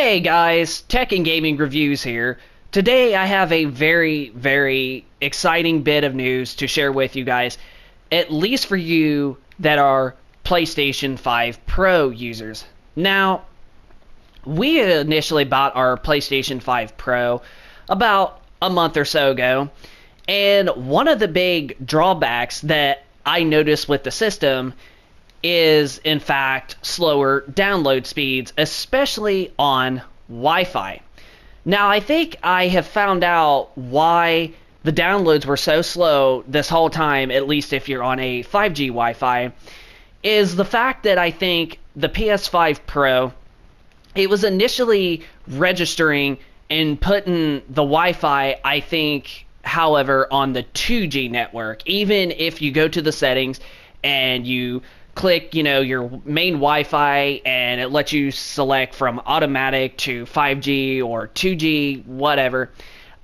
Hey guys, Tech and Gaming Reviews here. Today I have a very exciting bit of news to share with you guys, at least for you that are PlayStation 5 Pro users. Now, we initially bought our PlayStation 5 Pro about a month or so ago, and one of the big drawbacks that I noticed with the system is in fact slower download speeds, especially on Wi-Fi. Now, I think I have found out why the downloads were so slow this whole time, at least if you're on a 5G Wi-Fi, is the fact that I think the PS5 Pro, it was initially registering and putting the Wi-Fi, I think, however, on the 2G network. Even if you go to the settings and you click, your main Wi-Fi, and it lets you select from automatic to 5G or 2G, whatever.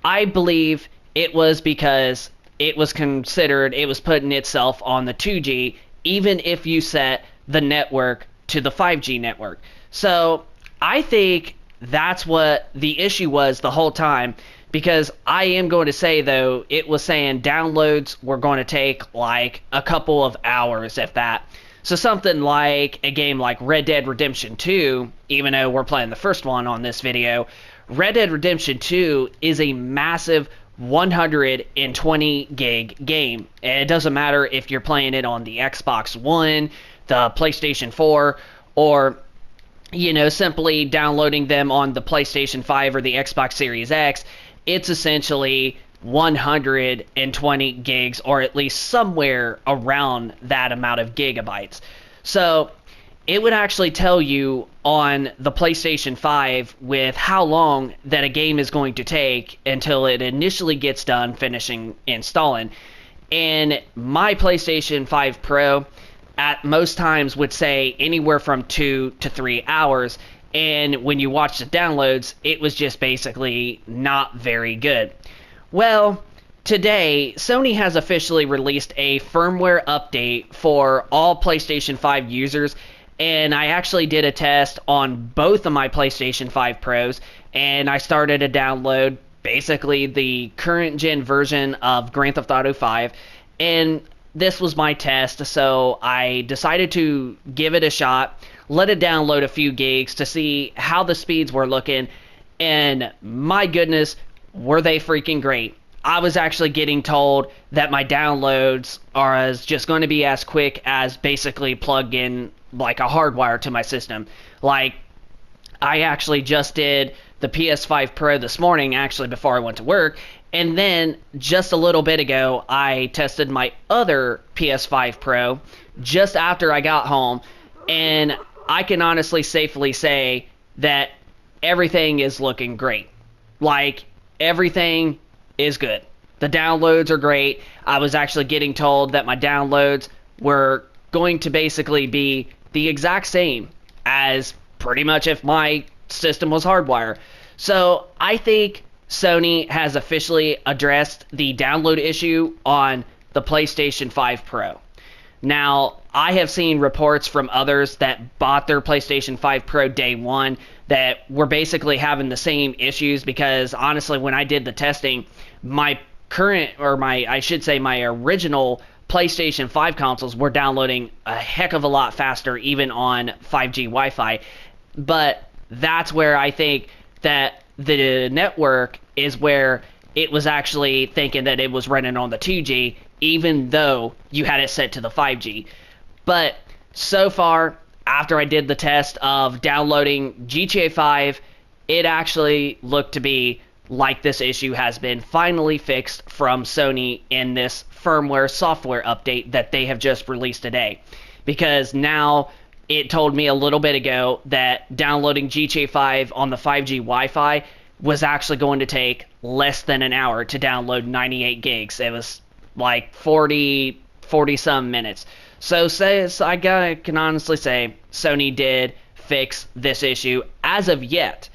I believe it was because it was putting itself on the 2G, even if you set the network to the 5G network. So I think that's what the issue was the whole time, because I am going to say, though, it was saying downloads were going to take like a couple of hours, if that. So something like a game like Red Dead Redemption 2, even though we're playing the first one on this video, Red Dead Redemption 2 is a massive 120 gig game. And it doesn't matter if you're playing it on the Xbox One, the PlayStation 4, or simply downloading them on the PlayStation 5 or the Xbox Series X. It's essentially 120 gigs, or at least somewhere around that amount of gigabytes. So it would actually tell you on the PlayStation 5 with how long that a game is going to take until it initially gets done finishing installing. And my PlayStation 5 Pro at most times would say anywhere from 2 to 3 hours. And when you watch the downloads, it was just basically not very good. Well, today, Sony has officially released a firmware update for all PlayStation 5 users, and I actually did a test on both of my PlayStation 5 Pros, and I started to download basically the current gen version of Grand Theft Auto 5, and this was my test, so I decided to give it a shot, let it download a few gigs to see how the speeds were looking, and my goodness, were they freaking great. I was actually getting told that my downloads are just going to be as quick as basically plug in like a hardwire to my system. Like, I actually just did the PS5 Pro this morning, actually before I went to work, and then just a little bit ago, I tested my other PS5 Pro just after I got home, and I can honestly safely say that everything is looking great. Like, everything is good. The downloads are great. I was actually getting told that my downloads were going to basically be the exact same as pretty much if my system was hardwired. So I think Sony has officially addressed the download issue on the PlayStation 5 Pro. Now, I have seen reports from others that bought their PlayStation 5 Pro day one that were basically having the same issues, because honestly, when I did the testing, my original PlayStation 5 consoles were downloading a heck of a lot faster, even on 5G Wi-Fi. But that's where I think that the network is where it was actually thinking that it was running on the 2G, even though you had it set to the 5G. But so far, after I did the test of downloading GTA 5, it actually looked to be like this issue has been finally fixed from Sony in this firmware software update that they have just released today. Because now it told me a little bit ago that downloading GTA 5 on the 5G Wi-Fi was actually going to take less than an hour to download 98 gigs. It was like 40 some minutes. So I can honestly say Sony did fix this issue as of yet.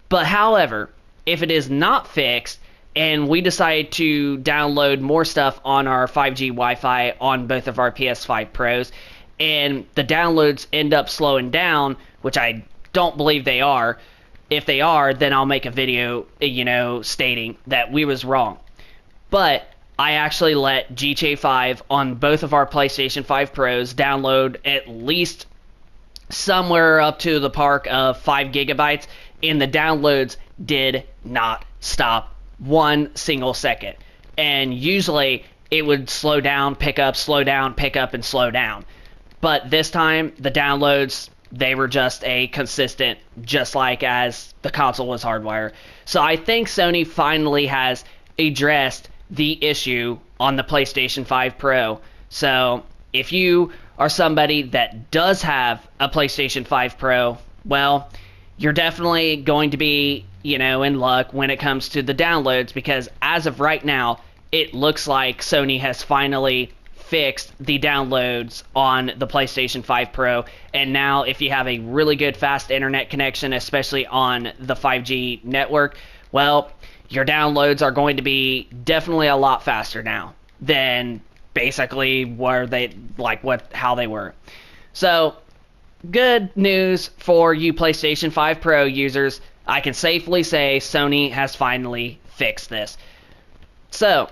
But however, if it is not fixed and we decide to download more stuff on our 5G Wi-Fi on both of our PS5 Pros, and the downloads end up slowing down, which I don't believe they are, If they are, then I'll make a video, stating that we was wrong. But I actually let GTA 5 on both of our PlayStation 5 Pros download at least somewhere up to the park of 5 gigabytes, and the downloads did not stop 1 single second. And usually it would slow down, pick up, slow down, pick up, and slow down. But this time, the downloads, they were just a consistent, just like as the console was hardwired. So I think Sony finally has addressed the issue on the PlayStation 5 Pro. So if you are somebody that does have a PlayStation 5 Pro, well, you're definitely going to be, in luck when it comes to the downloads, because as of right now, it looks like Sony has finally fixed the downloads on the PlayStation 5 Pro. And now if you have a really good fast internet connection, especially on the 5G network, well, your downloads are going to be definitely a lot faster now than basically how they were. So, good news for you PlayStation 5 Pro users. I can safely say Sony has finally fixed this. So,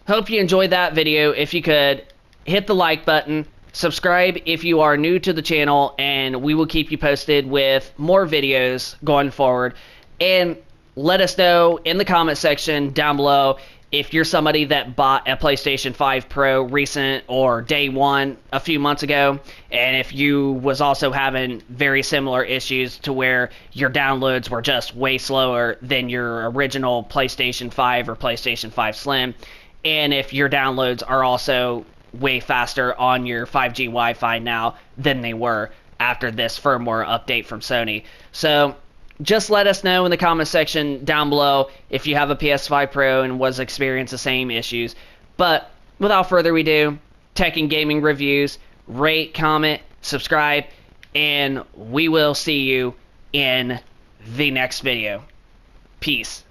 hope you enjoyed that video. If you could, hit the like button, subscribe if you are new to the channel, and we will keep you posted with more videos going forward. And let us know in the comment section down below if you're somebody that bought a PlayStation 5 Pro recent or day one a few months ago, and if you was also having very similar issues to where your downloads were just way slower than your original PlayStation 5 or PlayStation 5 Slim, and if your downloads are also way faster on your 5G Wi-Fi now than they were after this firmware update from Sony. So just let us know in the comment section down below if you have a PS5 Pro and was experiencing the same issues. But without further ado, tech and gaming reviews, rate, comment, subscribe, and we will see you in the next video. Peace.